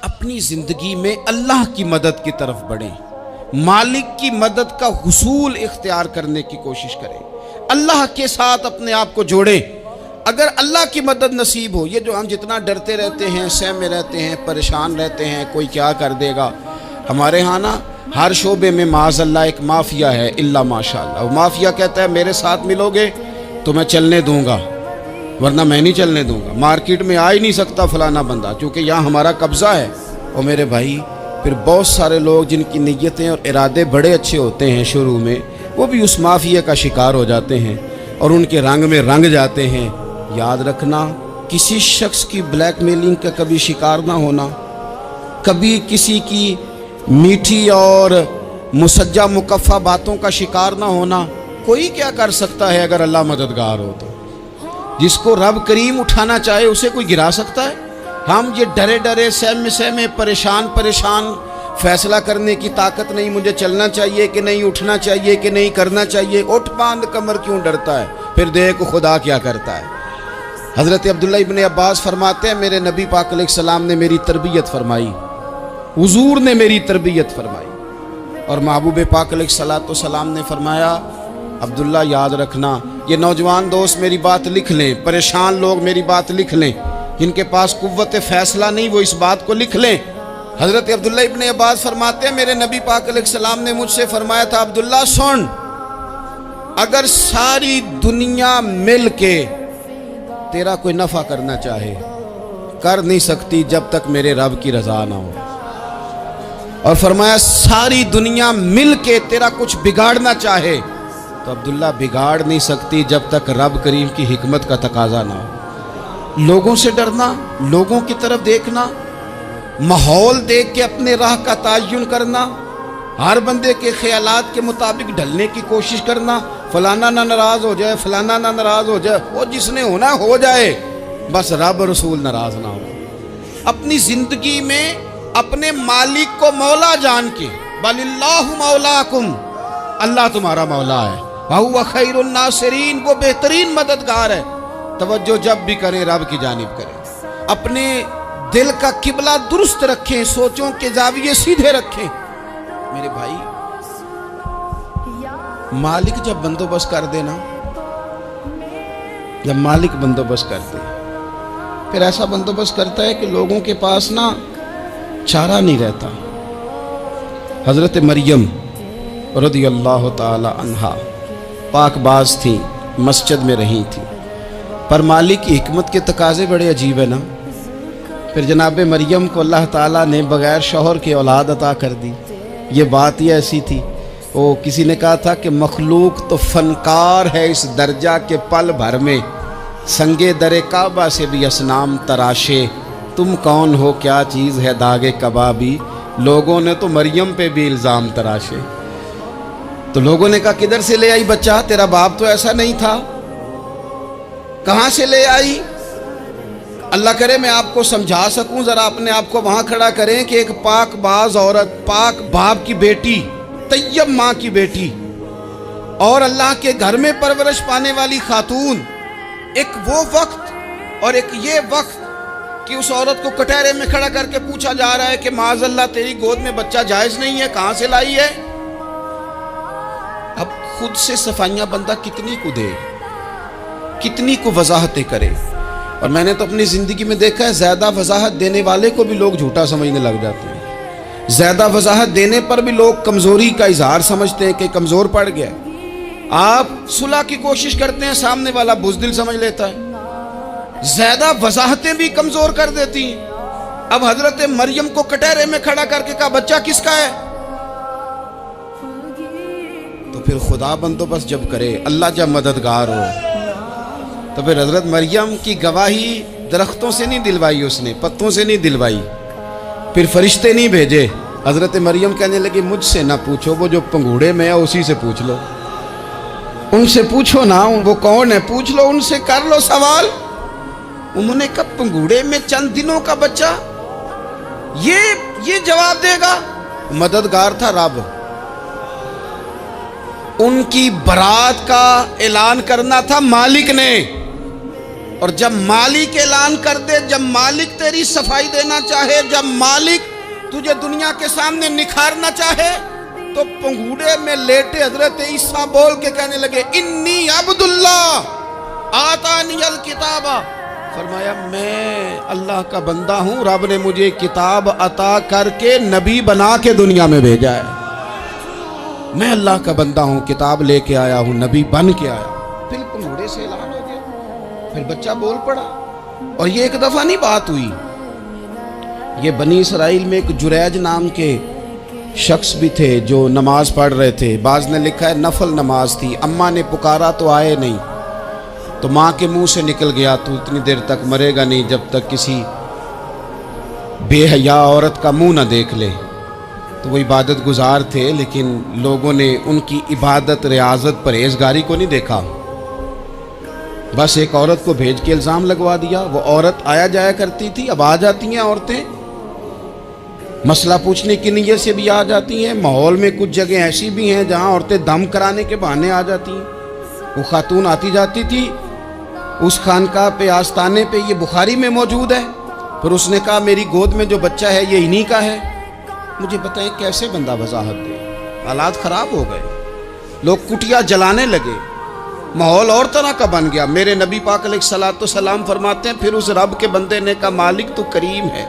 اپنی زندگی میں اللہ کی مدد کی طرف بڑھیں، مالک کی مدد کا حصول اختیار کرنے کی کوشش کریں، اللہ کے ساتھ اپنے آپ کو جوڑیں۔ اگر اللہ کی مدد نصیب ہو، یہ جو ہم جتنا ڈرتے رہتے ہیں، سہمے رہتے ہیں، پریشان رہتے ہیں کوئی کیا کر دے گا، ہمارے ہاں نا ہر شعبے میں معاذ اللہ ایک مافیا ہے، الا ماشاءاللہ۔ وہ مافیا کہتا ہے میرے ساتھ ملو گے تو میں چلنے دوں گا، ورنہ میں نہیں چلنے دوں گا، مارکیٹ میں آ ہی نہیں سکتا فلانا بندہ، چونکہ یہاں ہمارا قبضہ ہے۔ اور میرے بھائی پھر بہت سارے لوگ جن کی نیتیں اور ارادے بڑے اچھے ہوتے ہیں شروع میں، وہ بھی اس مافیا کا شکار ہو جاتے ہیں اور ان کے رنگ میں رنگ جاتے ہیں۔ یاد رکھنا، کسی شخص کی بلیک میلنگ کا کبھی شکار نہ ہونا، کبھی کسی کی میٹھی اور مسجع مکفہ باتوں کا شکار نہ ہونا۔ کوئی کیا کر سکتا ہے اگر اللہ مددگار ہو تو؟ جس کو رب کریم اٹھانا چاہے اسے کوئی گرا سکتا ہے؟ ہم یہ ڈرے ڈرے سہمے پریشان فیصلہ کرنے کی طاقت نہیں، مجھے چلنا چاہیے کہ نہیں، اٹھنا چاہیے کہ نہیں، کرنا چاہیے، اٹھ باندھ کمر کیوں ڈرتا ہے؟ پھر دیکھ خدا کیا کرتا ہے۔ حضرت عبداللہ ابن عباس فرماتے ہیں میرے نبی پاک علیہ السلام نے میری تربیت فرمائی، حضور نے میری تربیت فرمائی، اور محبوب پاک علیہ السلام نے فرمایا عبداللہ یاد رکھنا، یہ نوجوان دوست میری بات لکھ لیں، پریشان لوگ میری بات لکھ لیں، جن کے پاس قوت فیصلہ نہیں وہ اس بات کو لکھ لیں۔ حضرت عبداللہ ابن عباس فرماتے ہیں میرے نبی پاک علیہ السلام نے مجھ سے فرمایا تھا عبداللہ سن، اگر ساری دنیا مل کے تیرا کوئی نفع کرنا چاہے کر نہیں سکتی جب تک میرے رب کی رضا نہ ہو، اور فرمایا ساری دنیا مل کے تیرا کچھ بگاڑنا چاہے تو عبداللہ بگاڑ نہیں سکتی جب تک رب کریم کی حکمت کا تقاضا نہ ہو۔ لوگوں سے ڈرنا، لوگوں کی طرف دیکھنا، ماحول دیکھ کے اپنے راہ کا تعین کرنا، ہر بندے کے خیالات کے مطابق ڈھلنے کی کوشش کرنا، فلانا نہ ناراض ہو جائے، فلانا نہ ناراض ہو جائے، وہ جس نے ہونا ہو جائے، بس رب رسول ناراض نہ ہو۔ اپنی زندگی میں اپنے مالک کو مولا جان کے، بل اللہ مولاکم، اللہ تمہارا مولا ہے، وَهُوَ خَيْرُ النَّاصِرِينَ، وہ بہترین مددگار ہے۔ توجہ جب بھی کریں رب کی جانب کریں، اپنے دل کا قبلہ درست رکھیں، سوچوں کے زاویے سیدھے رکھیں۔ میرے بھائی مالک جب بندوبست کر دے نا، جب مالک بندوبست کر دے پھر ایسا بندوبست کرتا ہے کہ لوگوں کے پاس نا چارہ نہیں رہتا۔ حضرت مریم رضی اللہ تعالی عنہا پاک باز تھیں، مسجد میں رہی تھیں، پر مالک کی حکمت کے تقاضے بڑے عجیب ہیں نا۔ پھر جناب مریم کو اللہ تعالیٰ نے بغیر شوہر کے اولاد عطا کر دی۔ یہ بات ہی ایسی تھی، وہ کسی نے کہا تھا کہ مخلوق تو فنکار ہے اس درجہ کے پل بھر میں سنگے در کعبہ سے بھی اصنام تراشے، تم کون ہو کیا چیز ہے داغ کبابی، لوگوں نے تو مریم پہ بھی الزام تراشے۔ تو لوگوں نے کہا کدھر سے لے آئی بچہ، تیرا باپ تو ایسا نہیں تھا، کہاں سے لے آئی؟ اللہ کرے میں آپ کو سمجھا سکوں، ذرا اپنے آپ کو وہاں کھڑا کریں کہ ایک پاک باز عورت، پاک باپ کی بیٹی، طیب ماں کی بیٹی، اور اللہ کے گھر میں پرورش پانے والی خاتون، ایک وہ وقت اور ایک یہ وقت کہ اس عورت کو کٹہرے میں کھڑا کر کے پوچھا جا رہا ہے کہ معاذ اللہ تیری گود میں بچہ جائز نہیں ہے، کہاں سے لائی ہے؟ اب خود سے صفائیاں بندہ کتنی کو دے، کتنی کو وضاحتیں کرے۔ اور میں نے تو اپنی زندگی میں دیکھا ہے زیادہ وضاحت دینے والے کو بھی لوگ جھوٹا سمجھنے لگ جاتے ہیں، زیادہ وضاحت دینے پر بھی لوگ کمزوری کا اظہار سمجھتے ہیں کہ کمزور پڑ گیا۔ آپ صلح کی کوشش کرتے ہیں، سامنے والا بزدل سمجھ لیتا ہے، زیادہ وضاحتیں بھی کمزور کر دیتی ہیں۔ اب حضرت مریم کو کٹہرے میں کھڑا کر کے کہا بچہ کس کا ہے؟ تو پھر خدا بندوبست جب کرے، اللہ جب مددگار ہو، تو پھر حضرت مریم کی گواہی درختوں سے نہیں دلوائی، اس نے پتوں سے نہیں دلوائی، پھر فرشتے نہیں بھیجے۔ حضرت مریم کہنے لگی مجھ سے نہ پوچھو، وہ جو پنگوڑے میں ہے اسی سے پوچھ لو، ان سے پوچھو نا، وہ کون ہے پوچھ لو، ان سے کر لو سوال۔ انہوں نے کہا پنگوڑے میں چند دنوں کا بچہ، یہ جواب دے گا؟ مددگار تھا رب، ان کی برات کا اعلان کرنا تھا مالک نے، اور جب مالک اعلان کر دے، جب مالک تیری صفائی دینا چاہے، جب مالک تجھے دنیا کے سامنے نکھارنا چاہے، تو پنگوڑے میں لیٹے حضرت عیسیٰ بول کے کہنے لگے انی عبداللہ آتانی الکتاب، فرمایا میں اللہ کا بندہ ہوں، رب نے مجھے کتاب عطا کر کے نبی بنا کے دنیا میں بھیجا ہے، میں اللہ کا بندہ ہوں، کتاب لے کے آیا ہوں، نبی بن کے آیا ہوں۔ پھر پنگوڑے سے اعلان ہو گیا، پھر بچہ بول پڑا۔ اور یہ ایک دفعہ نہیں بات ہوئی، یہ بنی اسرائیل میں ایک جریج نام کے شخص بھی تھے جو نماز پڑھ رہے تھے، بعض نے لکھا ہے نفل نماز تھی، اماں نے پکارا تو آئے نہیں، تو ماں کے منہ سے نکل گیا تو اتنی دیر تک مرے گا نہیں جب تک کسی بے حیا عورت کا منہ نہ دیکھ لے۔ تو وہ عبادت گزار تھے، لیکن لوگوں نے ان کی عبادت، ریاضت، پرہیزگاری کو نہیں دیکھا، بس ایک عورت کو بھیج کے الزام لگوا دیا۔ وہ عورت آیا جایا کرتی تھی، اب آ جاتی ہیں عورتیں، مسئلہ پوچھنے کی نیت سے بھی آ جاتی ہیں۔ ماحول میں کچھ جگہ ایسی بھی ہیں جہاں عورتیں دم کرانے کے بہانے آ جاتی ہیں۔ وہ خاتون آتی جاتی تھی اس خانقاہ پہ، آستانے پہ، یہ بخاری میں موجود ہے۔ پھر اس نے کہا میری گود میں جو بچہ ہے یہ انہی کا ہے۔ مجھے بتائیں کیسے بندہ وضاحت دے؟ حالات خراب ہو گئے، لوگ کٹیا جلانے لگے، ماحول اور طرح کا بن گیا۔ میرے نبی پاک علیہ الصلوۃ والسلام فرماتے ہیں پھر اس رب کے بندے نے کہا مالک تو کریم ہے،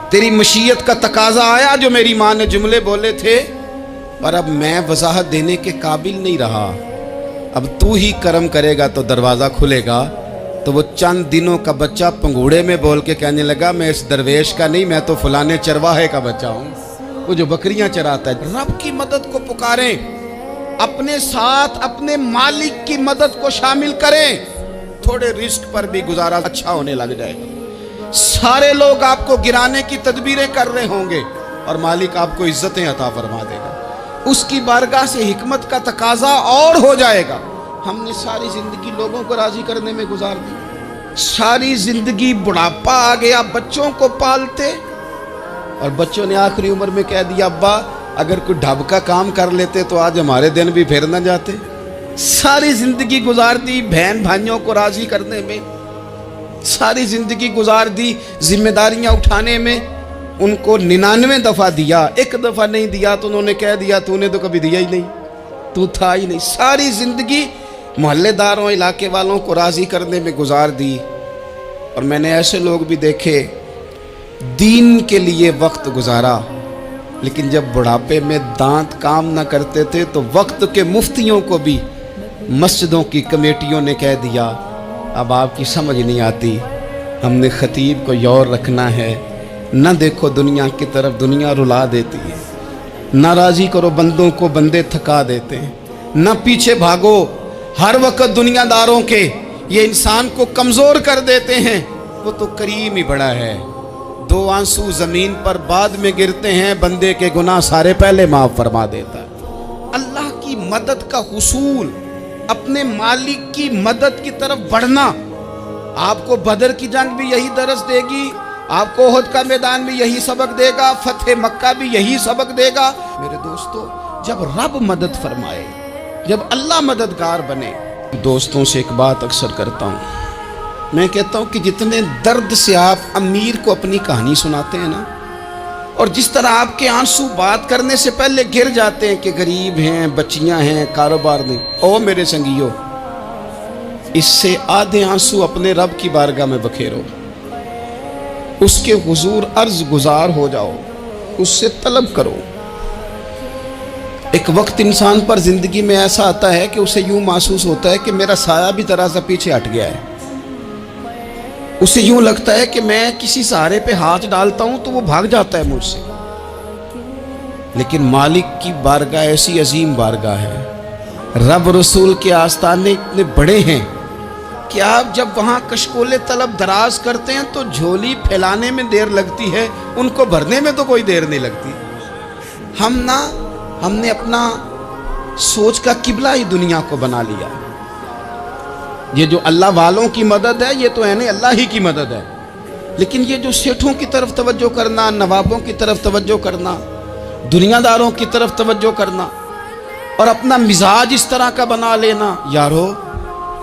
تیری مشیت کا تقاضا آیا جو میری ماں نے جملے بولے تھے، پر اب میں وضاحت دینے کے قابل نہیں رہا، اب تو ہی کرم کرے گا تو دروازہ کھلے گا۔ تو وہ چند دنوں کا بچہ پنگوڑے میں بول کے کہنے لگا میں اس درویش کا نہیں، میں تو فلانے چرواہے کا بچہ ہوں، وہ جو بکریاں چراتا ہے۔ رب کی مدد کو پکاریں، اپنے ساتھ اپنے مالک کی مدد کو شامل کریں، تھوڑے رزق پر بھی گزارا اچھا ہونے لگ جائے گا۔ سارے لوگ آپ کو گرانے کی تدبیریں کر رہے ہوں گے اور مالک آپ کو عزتیں عطا فرما دے گا، اس کی بارگاہ سے حکمت کا تقاضا اور ہو جائے گا۔ ہم نے ساری زندگی لوگوں کو راضی کرنے میں گزار دی، ساری زندگی بڑھاپا آ گیا بچوں کو پالتے، اور بچوں نے آخری عمر میں کہہ دیا ابا اگر کوئی ڈھب کا کام کر لیتے تو آج ہمارے دن بھی پھر نہ جاتے۔ ساری زندگی گزار دی بہن بھائیوں کو راضی کرنے میں، ساری زندگی گزار دی ذمہ داریاں اٹھانے میں، ان کو 99 دفعہ دیا، ایک دفعہ نہیں دیا تو انہوں نے کہہ دیا تو نے تو کبھی دیا ہی نہیں، تو تھا ہی نہیں۔ ساری زندگی محلے داروں، علاقے والوں کو راضی کرنے میں گزار دی۔ اور میں نے ایسے لوگ بھی دیکھے دین کے لیے وقت گزارا، لیکن جب بڑھاپے میں دانت کام نہ کرتے تھے تو وقت کے مفتیوں کو بھی مسجدوں کی کمیٹیوں نے کہہ دیا اب آپ کی سمجھ نہیں آتی، ہم نے خطیب کو یور رکھنا ہے، نہ دیکھو دنیا کی طرف، دنیا رلا دیتی ہے، نہ راضی کرو بندوں کو، بندے تھکا دیتے ہیں، نہ پیچھے بھاگو ہر وقت دنیا داروں کے، یہ انسان کو کمزور کر دیتے ہیں۔ وہ تو کریم ہی بڑا ہے، 2 آنسو زمین پر بعد میں گرتے ہیں، بندے کے گناہ سارے پہلے معاف فرما دیتا ہے۔ اللہ کی مدد کا حصول، اپنے مالک کی مدد کی طرف بڑھنا، آپ کو بدر کی جنگ بھی یہی درس دے گی، آپ کو احد کا میدان بھی یہی سبق دے گا، فتح مکہ بھی یہی سبق دے گا۔ میرے دوستو جب رب مدد فرمائے، جب اللہ مددگار بنے، دوستوں سے ایک بات اکثر کرتا ہوں، میں کہتا ہوں کہ جتنے درد سے آپ امیر کو اپنی کہانی سناتے ہیں نا، اور جس طرح آپ کے آنسو بات کرنے سے پہلے گر جاتے ہیں کہ غریب ہیں، بچیاں ہیں، کاروبار نہیں، او میرے سنگیو، اس سے آدھے آنسو اپنے رب کی بارگاہ میں بکھیرو، اس کے حضور عرض گزار ہو جاؤ، اس سے طلب کرو۔ ایک وقت انسان پر زندگی میں ایسا آتا ہے کہ اسے یوں محسوس ہوتا ہے کہ میرا سایہ بھی ذرا سا پیچھے ہٹ گیا ہے، اسے یوں لگتا ہے کہ میں کسی سہارے پہ ہاتھ ڈالتا ہوں تو وہ بھاگ جاتا ہے مجھ سے۔ لیکن مالک کی بارگاہ ایسی عظیم بارگاہ ہے، رب رسول کے آستانے اتنے بڑے ہیں کہ آپ جب وہاں کشکول طلب دراز کرتے ہیں تو جھولی پھیلانے میں دیر لگتی ہے، ان کو بھرنے میں تو کوئی دیر نہیں لگتی۔ ہم نے اپنا سوچ کا قبلہ ہی دنیا کو بنا لیا۔ یہ جو اللہ والوں کی مدد ہے یہ تو ہے نہیں، اللہ ہی کی مدد ہے، لیکن یہ جو سیٹھوں کی طرف توجہ کرنا، نوابوں کی طرف توجہ کرنا، دنیا داروں کی طرف توجہ کرنا، اور اپنا مزاج اس طرح کا بنا لینا، یارو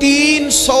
300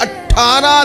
18